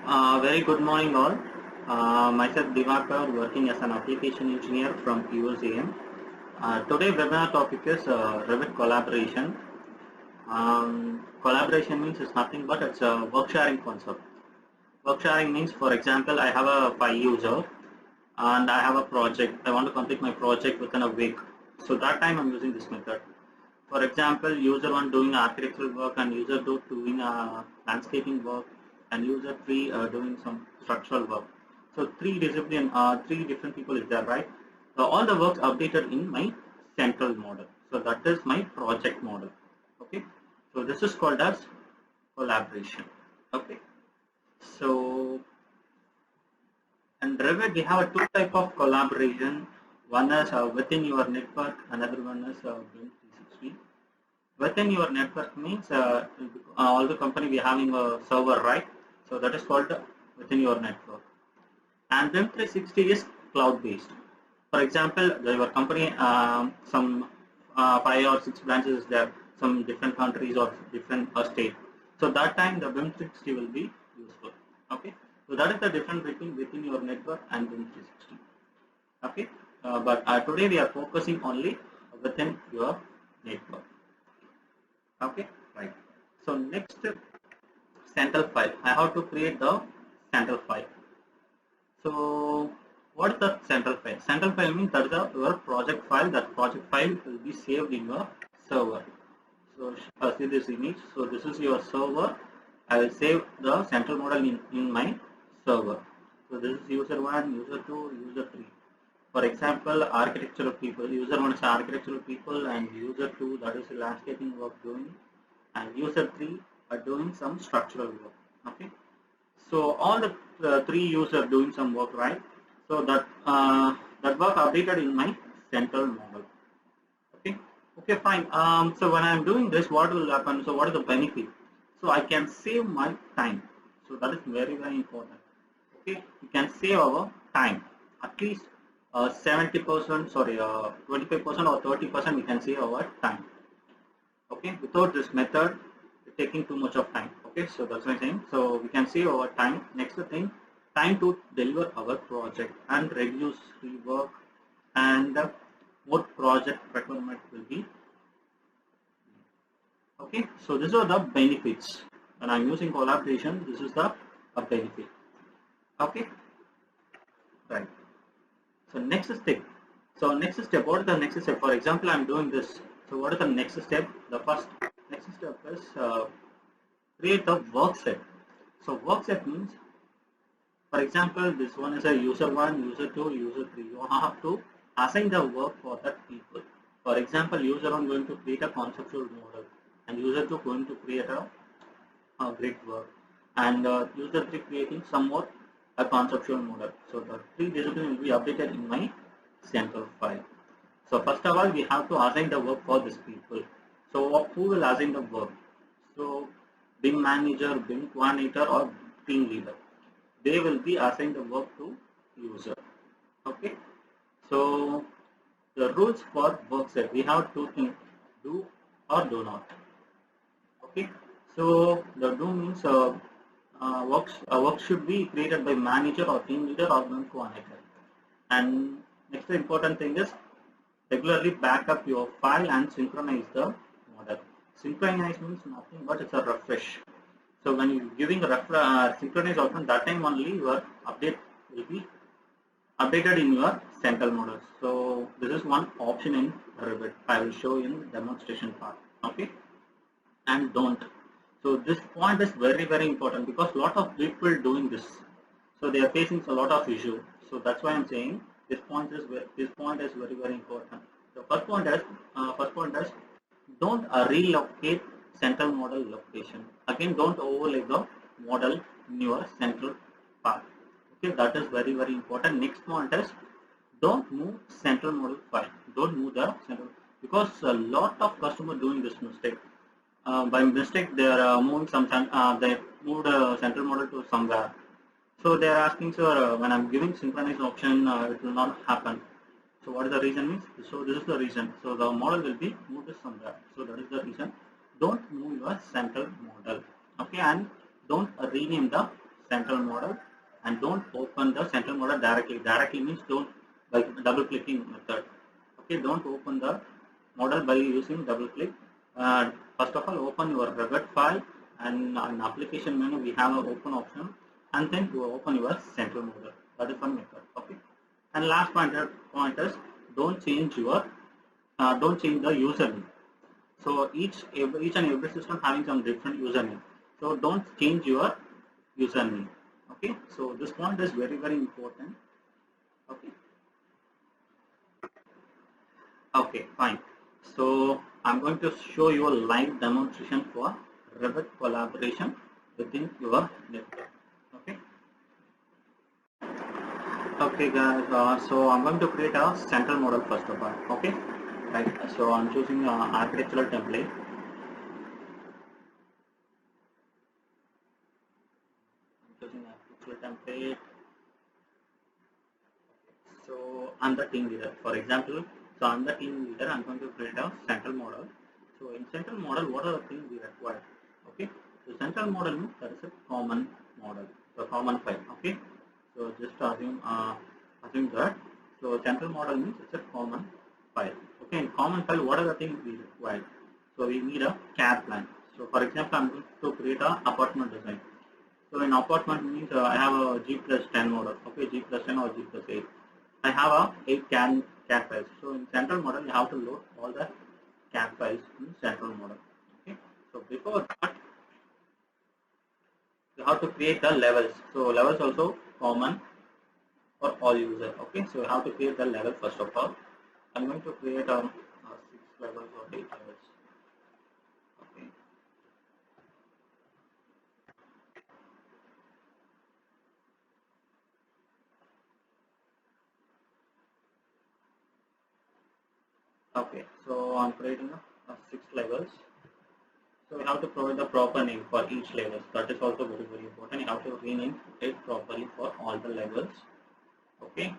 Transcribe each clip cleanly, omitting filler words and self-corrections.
Very good morning all. Myself Divakar, working as an application engineer from USAM. Today webinar topic is Revit collaboration. Collaboration means it's nothing but it's a work sharing concept. Work sharing means, for example, I have a 5 user and I have a project. I want to complete my project within a week. So that time I'm using this method. For example, user 1 doing architectural work and user 2 doing landscaping work and user 3 doing some structural work. So three different people is there, right? So all the works updated in my central model. So that is my project model. Okay. So this is called as collaboration. Okay. So in Revit we have a two type of collaboration. One is within your network, another one is BIM 360. Within your network means all the company we having a server, right? So that is called within your network. And BIM 360 is cloud based. For example, your company some 5 or 6 branches is there, some different countries or different state. So that time the BIM 360 will be useful. Okay. So that is the difference between within your network and BIM 360. Okay. But today we are focusing only within your network. Okay, right. So next, central file. I have to create the central file. So what is the central file? Central file means that is your project file. That project file will be saved in your server. So see this image. So this is your server. I will save the central model in my server. So this is user 1, user 2, user 3. For example, architectural people, user 1 is architectural people and user 2 that is landscaping work doing and user 3 are doing some structural work. Okay. So all the 3 users doing some work, right? So that work updated in my central model. Okay. Okay, fine. So when I am doing this, what will happen? So what is the benefit? So I can save my time. So that is very, very important. Okay. We can save our time. At least 70%, sorry, 25% or 30% we can save our time. Okay, without this method, it's taking too much of time. Okay, so that's what I'm saying. So we can save our time. Next thing, time to deliver our project and reduce rework and more project requirement will be. Okay, so these are the benefits. When I'm using collaboration, this is the benefit. Okay, right. So next step. So next step, what is the next step? For example, I'm doing this. So what is the next step? The first next step is create the workset. So workset means, for example, this one is a user 1, user 2, user 3. You have to assign the work for that people. For example, user 1 going to create a conceptual model and user 2 going to create a grid work and user 3 creating some more a conceptual model. So the 3 disciplines will be updated in my central file. So first of all, we have to assign the work for these people. So who will assign the work? So BIM manager, BIM coordinator or team leader. They will be assigned the work to user. Okay. So the rules for workset, we have 2 things, do or do not. Okay. So the do means work should be created by manager or team leader or BIM coordinator. And next important thing is regularly back up your file and synchronize the model. Synchronize means nothing but it's a refresh. So when you're giving a synchronize option, that time only your update will be updated in your central model. So this is one option in Revit. I will show in demonstration part. Okay, and don't. So this point is very, very important because a lot of people doing this. So they are facing a lot of issue. So that's why I'm saying this point is very, very important. The first point is don't relocate central model location. Again, don't overlay the model in your central part. Okay, that is very, very important. Next point is don't move central model file. Don't move the central, because a lot of customers doing this mistake. By mistake, they are moving they moved a central model to somewhere. So they are asking, sir, when I'm giving synchronize option, it will not happen. So what is the reason means? So this is the reason. So the model will be moved somewhere. So that is the reason. Don't move your central model. Okay, and don't rename the central model and don't open the central model directly. Directly means don't by double clicking method. Okay, don't open the model by using double click. First of all, open your Revit file, and in application menu we have an open option, and then you open your central model. That is one method. Okay, and last point is don't change the username. So each and every system having some different username. So don't change your username. Okay, so this point is very important. Okay. Okay, fine. So I'm going to show you a live demonstration for Revit collaboration within your network. Okay. Okay, guys. So I'm going to create a central model first of all. Okay. Right. So I'm choosing architectural template. I'm choosing architectural template. So I'm the team leader. For example, so I'm the team leader. I'm going to create a central model. So in central model, what are the things we require? Okay. So central model means that is a common model, the common file. Okay. So just assume that. So central model means it's a common file. Okay. In common file, what are the things we require? So we need a CAD plan. So for example, I'm going to create a apartment design. So in apartment means I have a G plus 10 model. Okay, G plus 10 or G plus 8. I have a 8 CAD files. So in central model, you have to load all the CAD files in central model. Okay. So before that, you have to create the levels. So levels also common for all users. Okay. So you have to create the level first of all. I'm going to create 6 levels or 8 levels. Okay. Okay. So I'm creating 6 levels. So you have to provide the proper name for each level. That is also very important. You have to rename it properly for all the levels. Okay,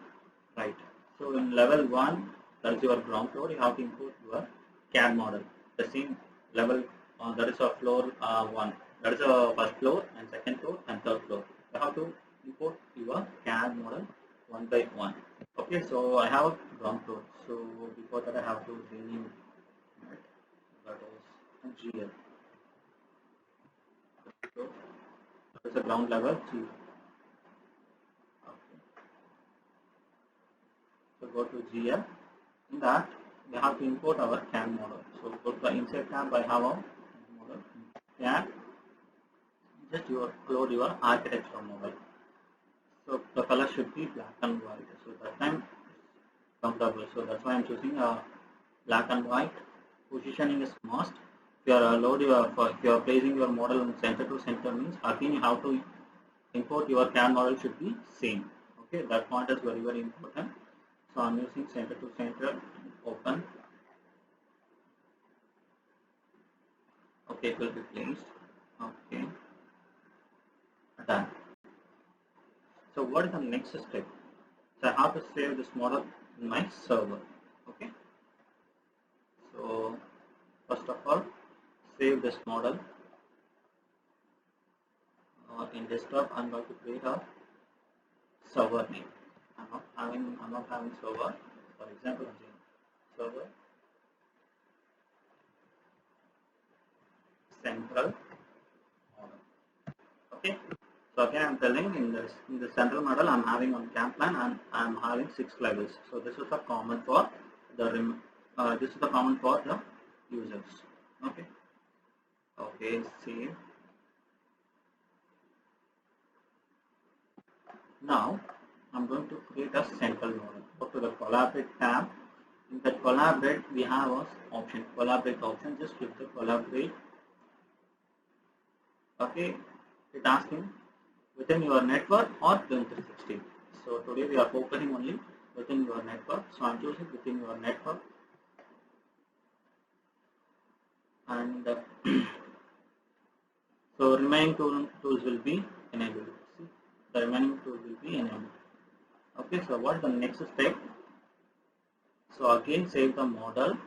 right. So in level 1, that is your ground floor. You have to import your CAD model. The same level, that is a floor 1. That is a first floor and second floor and third floor. You have to import your CAD model one by one. Okay, so I have ground floor. So before that, I have to rename it. That is GL. So that is the ground level G. Okay. So go to GL. In that, we have to import our CAD model. So go to the inside tab. I have a model CAD. Just load your architecture model. So the color should be black and white. So that time comfortable. So that's why I'm choosing a black and white. Positioning is must. If you are placing your model in center to center means again you have to import your CAD model should be same. Okay, that point is very important. So I'm using center to center. Open. Okay, it will be placed. Okay, done. So what is the next step? So I have to save this model in my server. Okay. So first of all, save this model in desktop. I'm going to create a server name. I'm not having server. For example, I'm saying server central model. Okay. So again, I'm telling in the central model, I'm having one CAD plan and I'm having 6 levels. So this is the common for the users. Okay. Okay. Save. Now I'm going to create a central model. Go to the collaborate tab. In the collaborate, we have a option. Collaborate option. Just click the collaborate. Okay. It asking within your network or 360. So today we are focusing only within your network. So I'm choosing within your network, and so remaining tools will be enabled. See, the remaining tools will be enabled. Okay. So what is the next step? So again, save the model.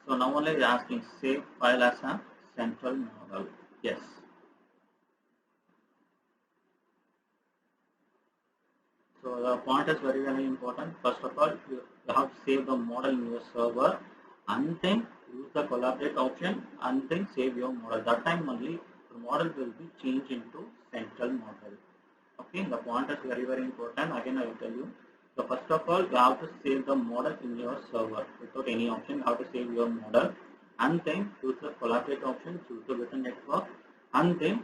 So now only asking save file as a central model. Yes. point is very important. First of all, you have to save the model in your server and then use the collaborate option and then save your model. That time only the model will be changed into central model. Okay, the point is very important. Again, I will tell you. So first of all, you have to save the model in your server without any option. You have to save your model and then use the collaborate option, choose the within network, and then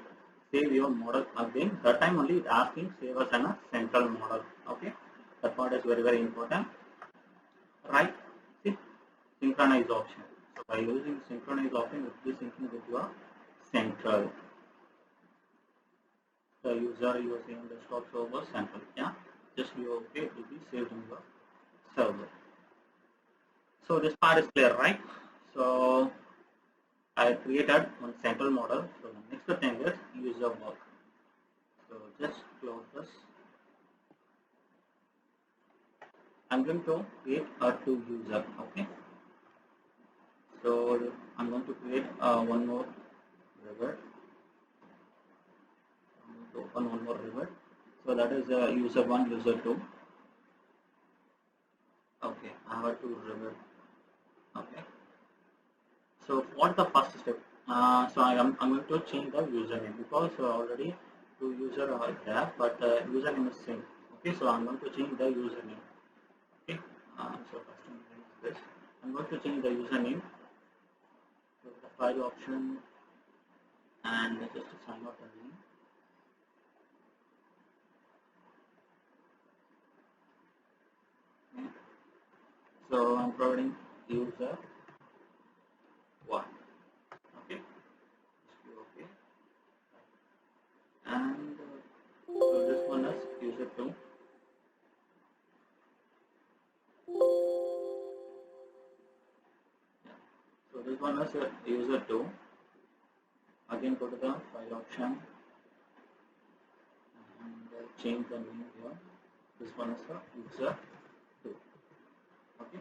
save your model again. That time only it asking save as a central model. Okay, that part is very important. Right? See, synchronize option. So by using synchronize option, it will be syncing with your central. The user using desktop server central. Yeah, just be okay. It will be saved in your server. So this part is clear, right? So I created one central model. So the next thing is user work. So just close this. I'm going to create a two user. Okay. So I'm going to create one more Revit. I'm going to open one more Revit. So that is user one, user two. Okay, I have a two Revit. Okay. So what's the first step? So I'm going to change the username because already two users are there, but username is same. Okay, so I'm going to change the username. Okay, so first thing is this. I'm going to change the username. So the file option and just to sign up again. Okay. So I'm providing user one. Okay, okay. And so this one is user two. Yeah. So this one is user two. Again, go to the file option and change the name here. This one is user 2. Okay.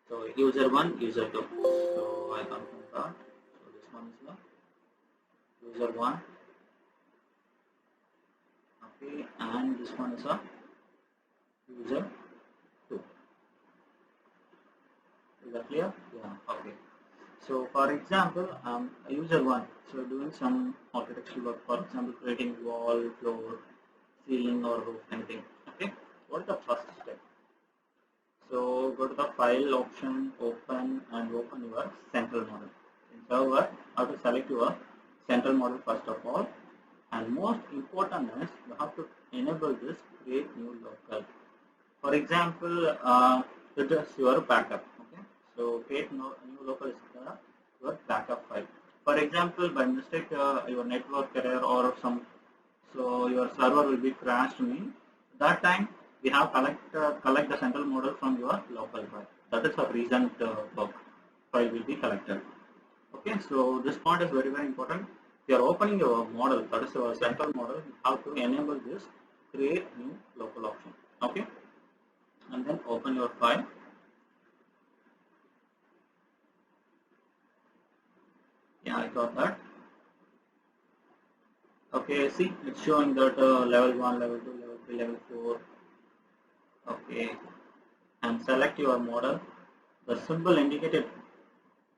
So user 1, user 2. So I come from that. So this one is the user 1. Okay, and this one is a user 2. Is that clear? Yeah. Okay. So for example, user 1, so doing some architectural work, for example, creating wall, floor, ceiling or roof, anything. Okay, what is the first step? So go to the file option, open and open your central model. In server, how to select your central model first of all, and most important is you have to enable this create new local. For example, it is your backup. Okay, so create new local is your backup file. For example, by mistake your network error or some, so your server will be crashed. That time we have collect the central model from your local file. That is a recent work file will be collected. Okay, so this point is very important. If you are opening your model, that is your central model, you have to enable this create new local option. Okay, and then open your file. Yeah, I got that. Okay, see, it's showing that level 1, level 2, level 3, level 4. Okay, and select your model. The symbol indicated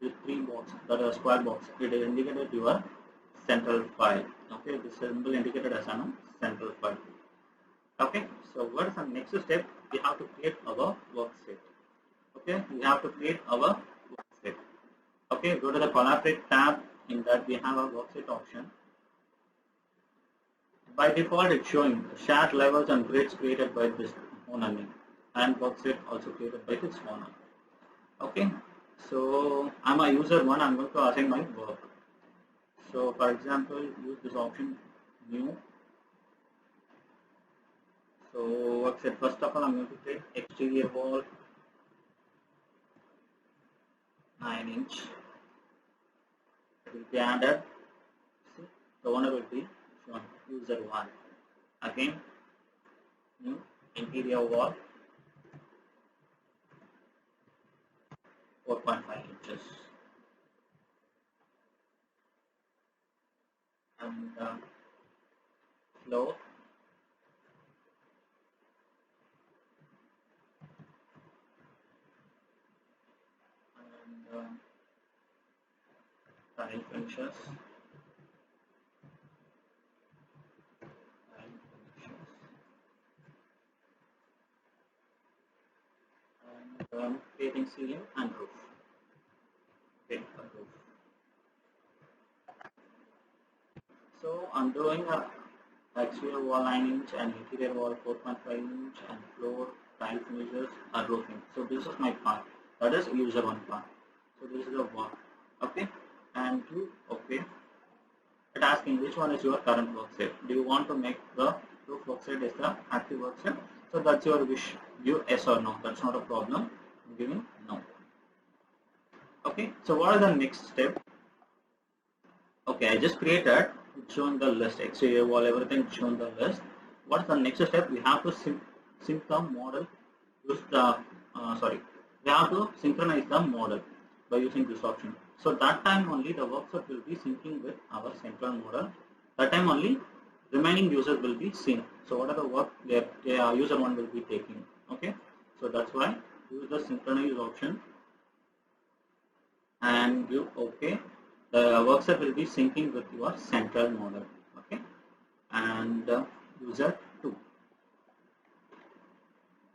with three box, that is square box, it is indicated your central file. Okay, this symbol indicated as a central file. Okay, so what is the next step? We have to create our worksheet. Okay, we have to create our worksheet. Okay, go to the collaborate tab. In that we have a worksheet option. By default, it's showing shared levels and grids created by this owner name, and worksheet also created by this owner. Okay, so I'm a user one. I'm going to assign my work. So for example, use this option new. So worksheet, first of all, I'm going to create exterior wall 9-inch. It will be added. So the owner will be shown user one. Again, new interior wall 4.5 inches. And floor tile finishes, and creating ceiling and roof. Okay, roof. So I'm doing a exterior wall 9 inch and interior wall 4.5 inch and floor tile finishes and roofing. So this is my part. That is user one part. So this is the work. Okay, and you okay. It asking which one is your current workset. Do you want to make the roof workset is the active workset? So that's your wish. You yes or no. That's not a problem. I'm giving no. Okay. So what are the next step? Okay, I just created. It's shown the list. Exterior wall, everything shown the list. What's the next step? We have to sync the model. Use the we have to synchronize the model by using this option. So that time only the workshop will be syncing with our central model. That time only remaining users will be synced. So what are the work their user one will be taking. Okay. So that's why use the synchronize option and give OK. The workset will be syncing with your central model. Okay. And user 2.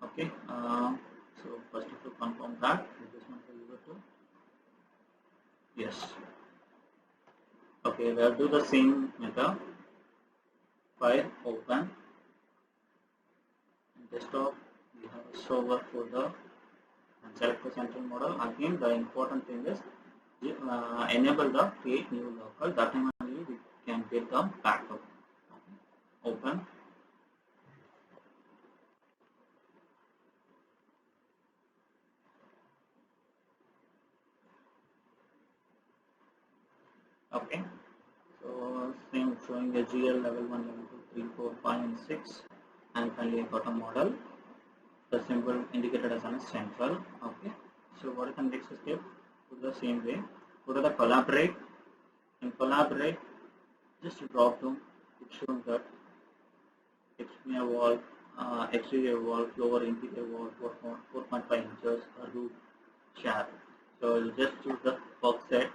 Okay. So first you have to confirm that this one for user 2. Yes. Okay, we'll do the same method. File open. In desktop, we have a server folder and select the central model. Again, the important thing is enable the create new local. That time only we can get the backup. Okay. Open. Okay. So same showing the GL level 1, level 2, 3, 4, 5 and 6 and finally I got a model. The symbol indicated as a central. Okay. So what is the next step? Do the same way. Go to the collaborate. In collaborate, just drop down. It shows that exterior wall, floor, interior wall, 4.5 inches, roof, share. So you just choose the workset.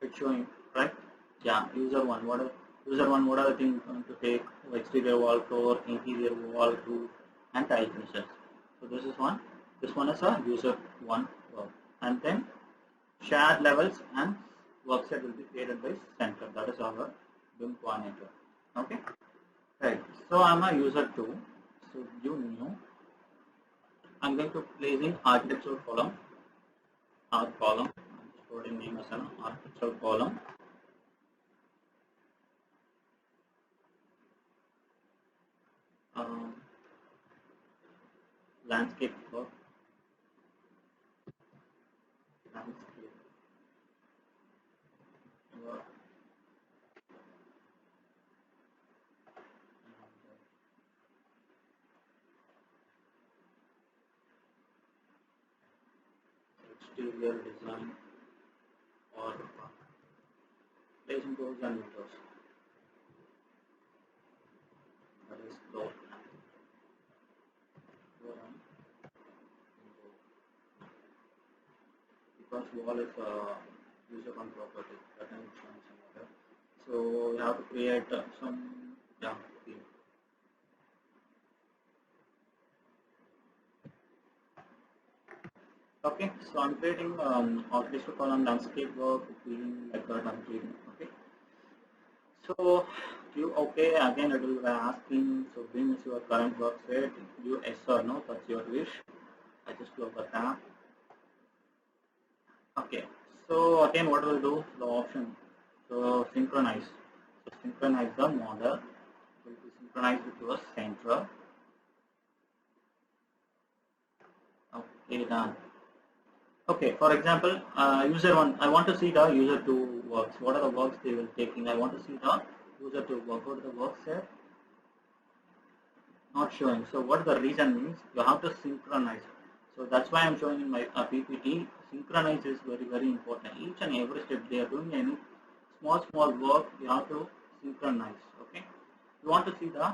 It's showing, right? Yeah, user one. What are the things going to take? Exterior wall, floor, interior wall, roof, and tile finishes. So this is one. This one is a user one work. And then shared levels and workset will be created by center. That is our BIM coordinator. Okay. Right. So I'm a user two. So you new. I'm going to place in architectural column. Our column. I'm just putting name as an architectural column. Landscape work. Landscape work. Exterior design or placing doors and windows. That is door. Because wall is a user one property that I'm showing somewhere. So we have to create some theme. Okay, so I'm creating architectural column landscape work feeling like that I'm creating. Okay. So you okay again it will be asking so BIM is your current work set, you yes or no, that's your wish. I just close the tab. Okay, so again what we'll do the option. So synchronize. So synchronize the model. It will be synchronized with your central. Okay, done. Okay, for example, user one, I want to see the user two works. What are the works they will taking? I want to see the user two work. Go to the work set. Not showing. So what the reason means? You have to synchronize. So that's why I'm showing in my PPT. Synchronize is very important. Each and every step they are doing any small work, you have to synchronize. Okay. You want to see the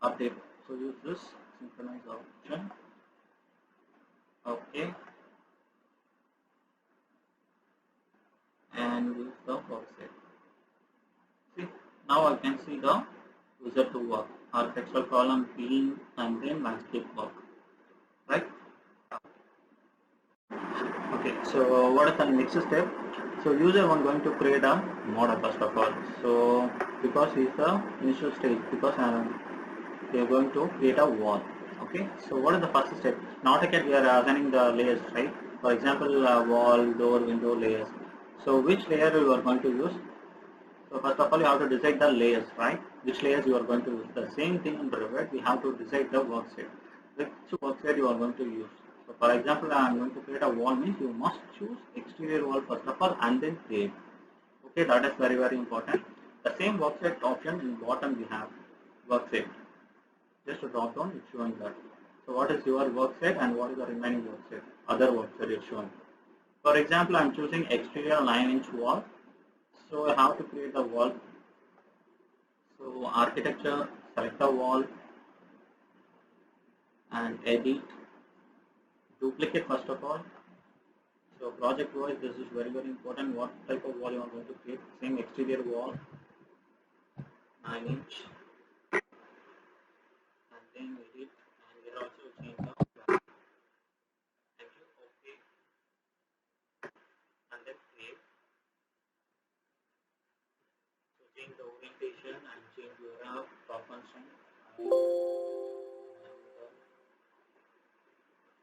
update. So use this synchronize option. Okay. Now I can see the user to work, architectural column, beam, and then landscape work, right? Okay, so what is the next step? So user one going to create a model first of all. So because is the initial stage, because we are going to create a wall. Okay, so what is the first step? In AutoCAD we are assigning the layers, right? For example, wall, door, window layers. So which layer you are going to use? So first of all, you have to decide the layers, right? Which layers you are going to use. The same thing in Revit, we have to decide the worksheet. Which worksheet you are going to use. So for example, I am going to create a wall means you must choose exterior wall first of all and then create. Okay, that is very very important. The same worksheet option in bottom we have worksheet. Just a drop down, it's showing that. So what is your worksheet and what is the remaining worksheet? Other worksheet is showing. For example, I am choosing exterior 9-inch wall. So I have to create the wall. So architecture, select the wall and edit, duplicate first of all. So project wise, this is very very important. What type of wall you are going to create? Same exterior wall, 9-inch, and then edit, and here also change the value. Thank you. Okay, and then create. So change the orientation and change your top constraint and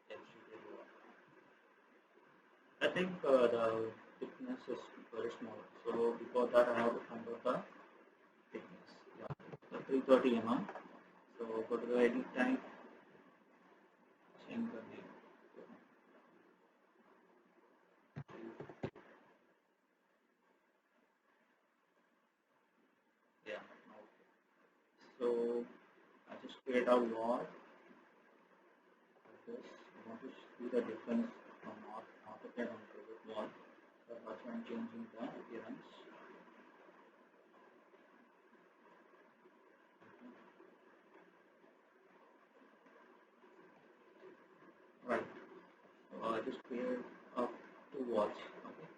the exterior wall. I think the thickness is very small. So before that, I have to find out the thickness. Yeah, so 330 mm. So go to the edit type, change the name. Yeah. Okay. So I just create a wall like this. I want to see the difference from AutoCAD and Revit wall. So that's why I'm changing the appearance. Right. So I just create two walls. Okay.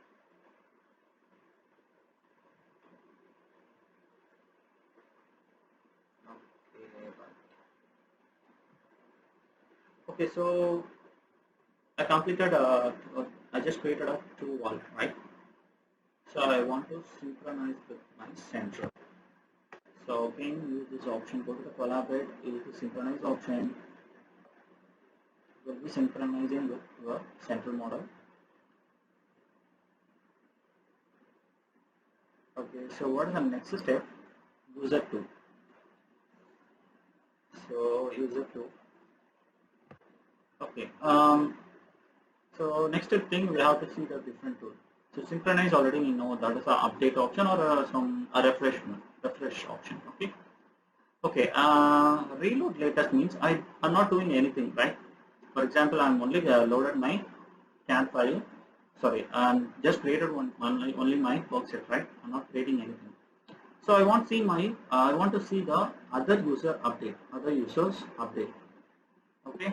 Okay. Right. Okay. So I completed. I just created a two wall, right? So I want to synchronize with my center. So again, use this option. Go to the collaborate. Use the synchronize option. Will be synchronizing with your central model. Okay. So what is the next step? User two. So user two. Okay. So next thing we have to see the different tool. So synchronize already we know that is a update option or a refresh option. Okay. Okay. Reload latest means I'm not doing anything, right? For example, I'm only loaded my CAD file. Sorry, I'm just created only my worksheet, right? I'm not creating anything. So I want to see the other user update, other users update. Okay.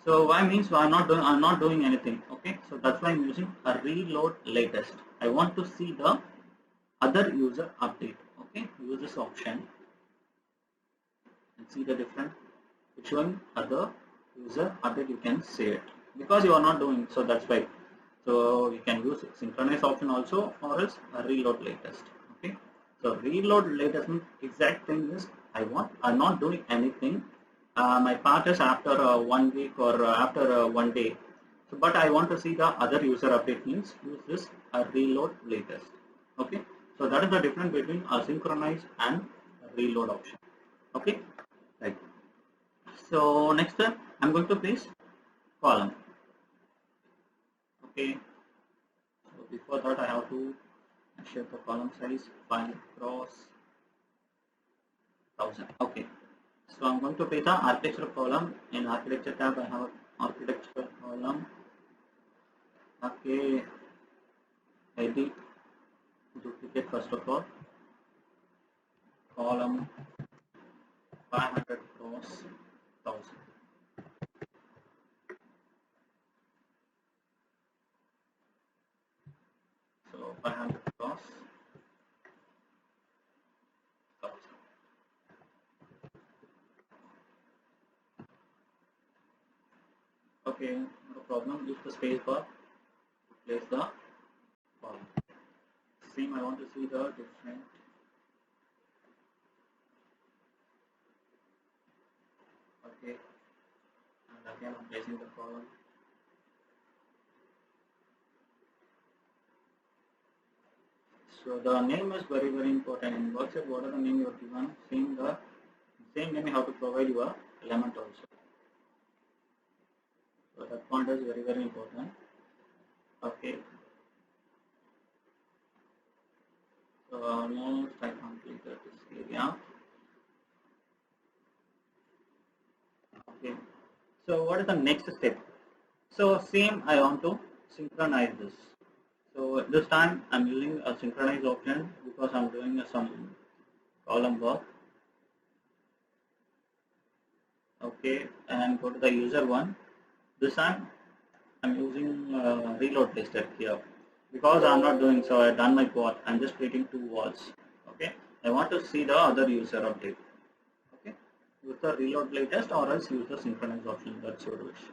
So why means I'm not doing anything. Okay. So that's why I'm using a reload latest. I want to see the other user update. Okay. Use this option and see the different. Which one other user update you can say it because you are not doing so that's why. So you can use synchronize option also or else a reload latest. Okay. So reload latest means exact thing is I'm not doing anything. My part is after 1 week or after 1 day. So, but I want to see the other user update means use this reload latest. Okay. So that is the difference between synchronize and reload option. Okay. Right. So next I'm going to place column. Okay. So before that I have to shape the column size 5 cross 1000. Okay. So I'm going to place the architecture column. In architecture tab I have architecture column. Okay. Edit, duplicate first of all. Column 500 cross 1000. So 500 cross Okay, no problem. Use the space bar to place the column. Same, I want to see the different. Okay, and again I'm placing the column. So the name is very important. In worksheet, what are the name you are given? Same name you have to provide your element also. So that point is very important. Okay. So almost I completed this area. Okay. So what is the next step? So same, I want to synchronize this. So this time I'm using a synchronize option because I'm doing some column work. Okay, and go to the user one. This time I'm using reload listed here because I'm not doing so. I've done my part. I'm just creating two walls. Okay, I want to see the other user update. Okay, use the reload latest or else use the synchronize option. That's your wish.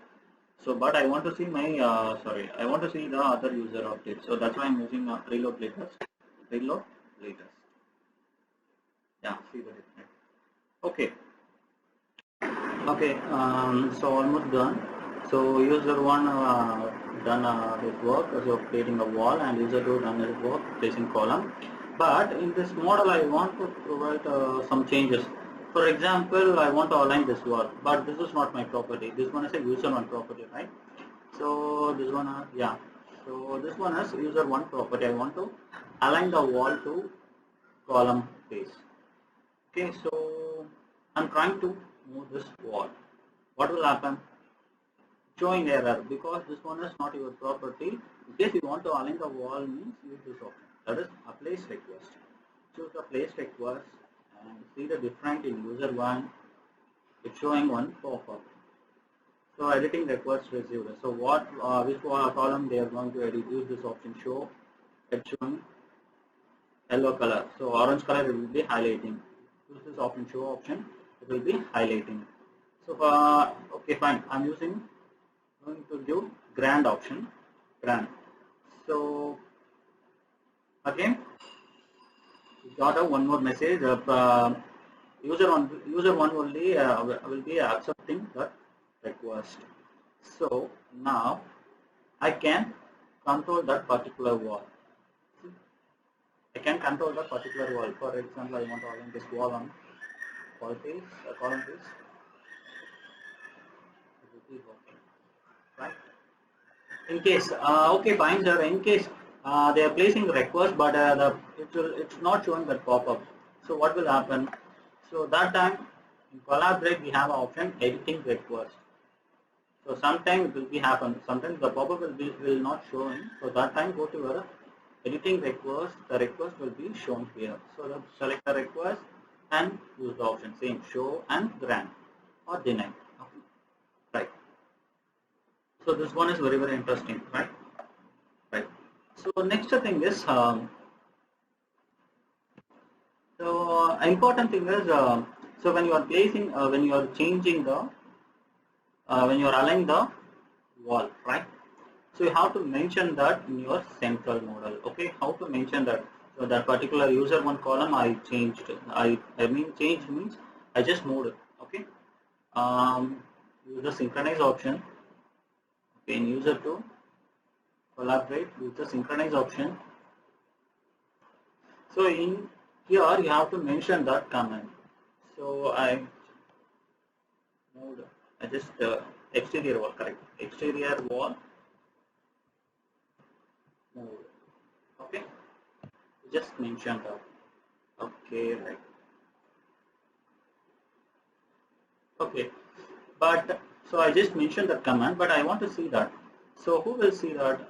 So, but I want to see my I want to see the other user update. So that's why I'm using reload latest. Reload latest. Yeah, see the difference. Okay. Okay, so almost done. So user one done his work, so creating a wall, and user two done his work, placing column. But in this model, I want to provide some changes. For example, I want to align this wall, but this is not my property. This one is a user one property, right? So this one, yeah. So this one has user one property. I want to align the wall to column face. Okay, so I'm trying to move this wall. What will happen? Showing error because this one is not your property. In case you want to align the wall means use this option. That is a place request. Choose the place request and see the different in user one. It's showing one pop-up. So editing request received. So what which column they are going to edit? Use this option show. It's showing yellow color. So orange color it will be highlighting. Use this option show option. It will be highlighting. So okay fine. I'm going to give grand option. Grand. So again we got one more message. User one only will be accepting that request. So now I can control that particular wall. I can control that particular wall. For example, I want to align this wall on column piece. Right? In case, okay, fine, sir. In case they are placing request, but it's not showing that pop-up. So what will happen? So that time in collaborate we have an option editing request. So sometimes it will be happen. Sometimes the pop-up will not showing. So that time go to your editing request. The request will be shown here. So select the request and use the option same show and grant or deny. Right. So this one is very interesting, right? Right. So next thing is important thing is so when you are placing when you are changing the when you are aligning the wall, right? So you have to mention that in your central model. Okay, how to mention that? So that particular user one column I changed. I mean change means I just moved it. Okay. Use the synchronize option. Okay, in user two collaborate use the synchronize option. So in here you have to mention that command. So I moved. I just exterior wall, correct? Exterior wall. Move. Okay. Just mention that. Okay, right. Okay, but so I just mentioned that command, but I want to see that. So who will see that?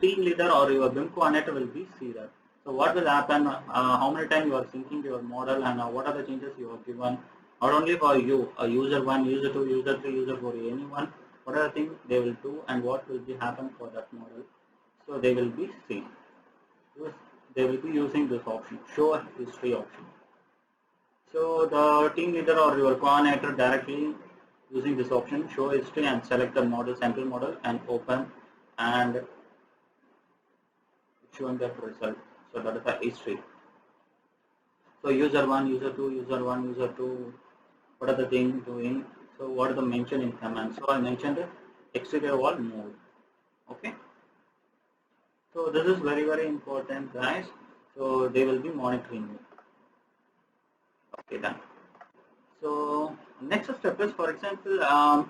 Team leader or your BIM coordinator will be see that. So what will happen? How many times you are syncing your model and what are the changes you have given? Not only for you, user one, user two, user three, user four, anyone. What are the things they will do and what will be happen for that model? So they will be seen. They will be using this option, show history option. So the team leader or your coordinator directly using this option, show history, and select the model, central model, and open, and showing that result. So that is the history. So user 1, user 2, user 1, user 2, what are the things doing? So what are the mention in command? So I mentioned exterior wall mode. Okay. So this is very, very important, guys. So they will be monitoring you. Okay, done. So next step is, for example,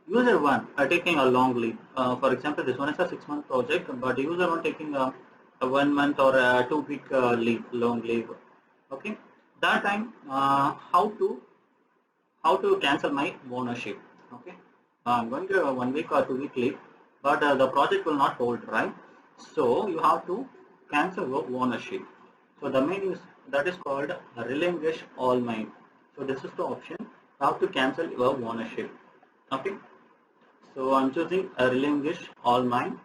user 1 are taking a long leave. For example, this one is a 6-month project, but user 1 taking a 1 month or a 2-week leave, long leave. Okay, that time how to cancel my ownership. Okay, I'm going to a 1 week or 2 week leave, but the project will not hold, right? So you have to cancel your ownership. So the main is that is called relinquish all mine. So this is the option. How to cancel your ownership. Okay. So I'm choosing a relinquish all mine.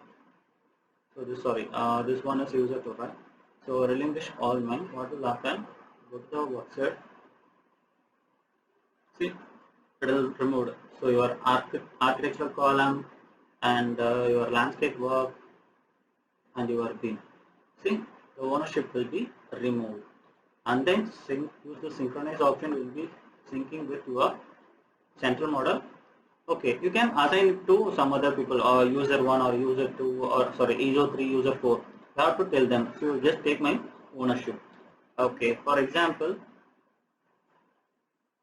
So this one is user 2, right? So relinquish all mine. What will happen? Go to the workshet. See, it is removed. So your architectural column and your landscape work and your bin. See, the ownership will be removed. And then use the synchronize option will be syncing with your central model. Okay, you can assign it to some other people, or user 1 or user 2 or sorry, user 3, user 4. You have to tell them. So just take my ownership. Okay, for example,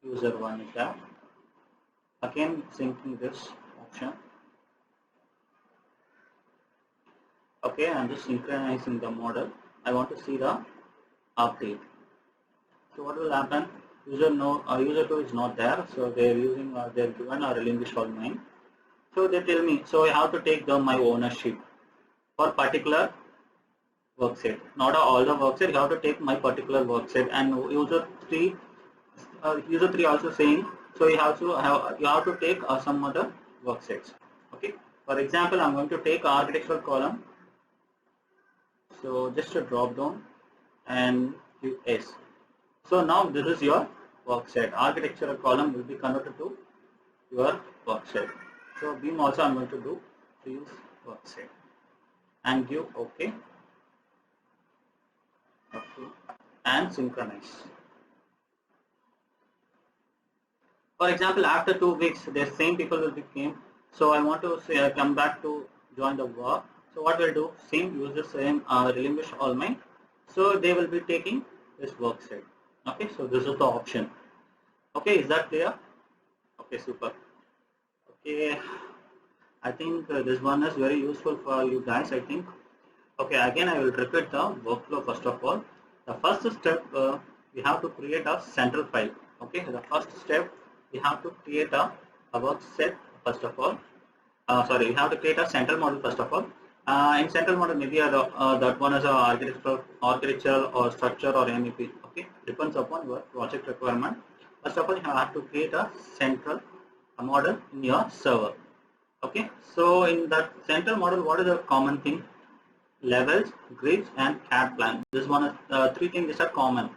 user 1 is that. Again, syncing this option. Okay, I'm just synchronizing the model. I want to see the update. So what will happen? User 2 is not there, so they're using they're given a relinquish all mine. So they tell me, so I have to take my ownership for particular workset. Not all the workset, you have to take my particular workset. And user 3 also saying, so you have to take some other worksets. Okay. For example, I'm going to take architectural column. So just a drop down and do S. So now this is your workset. Architectural column will be converted to your workset. So beam also I'm going to use workset and give OK. Okay, and synchronize. For example, after 2 weeks, the same people will be came. So I want to say come back to join the work. So what we'll do? Same use the same relinquish all mine. So they will be taking this work set. Okay, so this is the option. Okay, is that clear? Okay, super. Okay, I think this one is very useful for you guys. I think. Okay, again I will repeat the workflow first of all. The first step we have to create a central file. Okay, the first step we have to create a work set first of all. We have to create a central model first of all. In central model, maybe that one is a architectural or structure or MEP. Okay, depends upon your project requirement. First of all, you have to create a central model in your server. Okay, so in that central model, what is the common thing? Levels, grids, and CAD plan. This one is 3 things are common.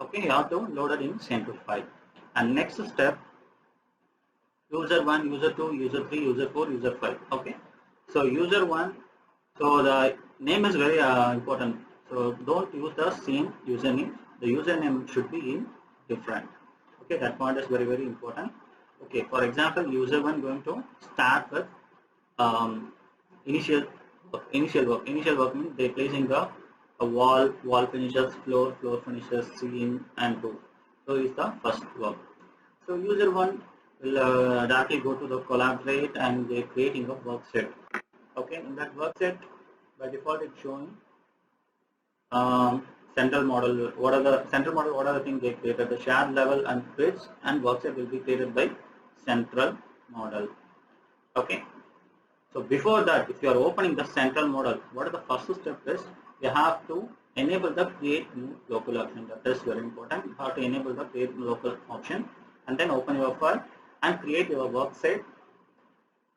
Okay, you have to load it in central file. And next step, user 1, user 2, user 3, user 4, user 5. Okay, so user 1, so the name is very important. So don't use the same username. The username should be in different. Okay, that point is very, very important. Okay, for example, user 1 going to start with initial work. Initial work means they placing the wall finishes, floor finishes, ceiling and roof. So is the first work. So user 1 will directly go to the collaborate and they creating a work set. Okay, in that work set by default it's showing central model. What are the things they created? The shared level and grids and work set will be created by central model. Okay. So before that, if you are opening the central model, what are the first step is you have to enable the create new local option. That is very important. You have to enable the create new local option and then open your file and create your work set.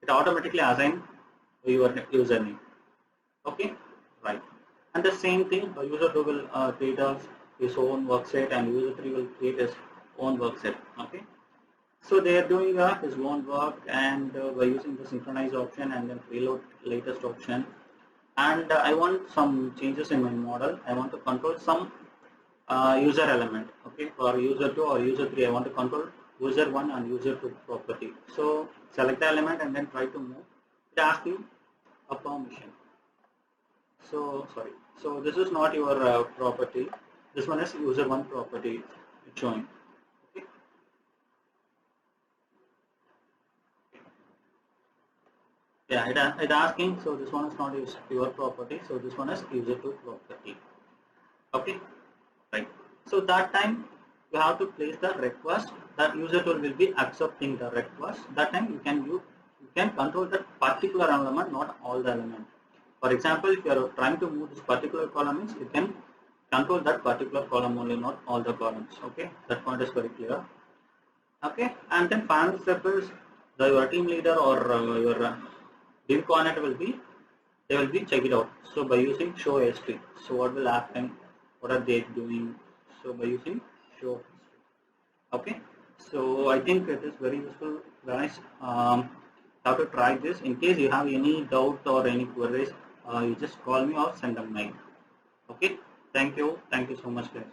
It automatically assigns your username. Okay, right. And the same thing, user 2 will create his own work set and user 3 will create his own work set. Okay. So they are doing his own work, and by using the synchronize option and then preload latest option. And I want some changes in my model. I want to control some user element. Okay, for user 2 or user 3, I want to control user 1 and user 2 property. So select the element and then try to move. It asks you a permission. So sorry. So this is not your property. This one is user 1 property. It's showing. Okay. Yeah, it asking. So this one is not your property. So this one is user 2 property. Okay. Right. So that time you have to place the request. That user tool will be accepting the request. That time you can control that particular element, not all the element. For example, if you are trying to move this particular column, you can control that particular column only, not all the columns. Okay, that point is very clear. Okay, and then final step is your team leader or your team coordinator will be check it out. So by using show history. So what will happen? What are they doing? So by using show history. Okay. So I think it is very useful, guys. Have to try this. In case you have any doubt or any queries, you just call me or send a mail. Okay. Thank you. Thank you so much, guys.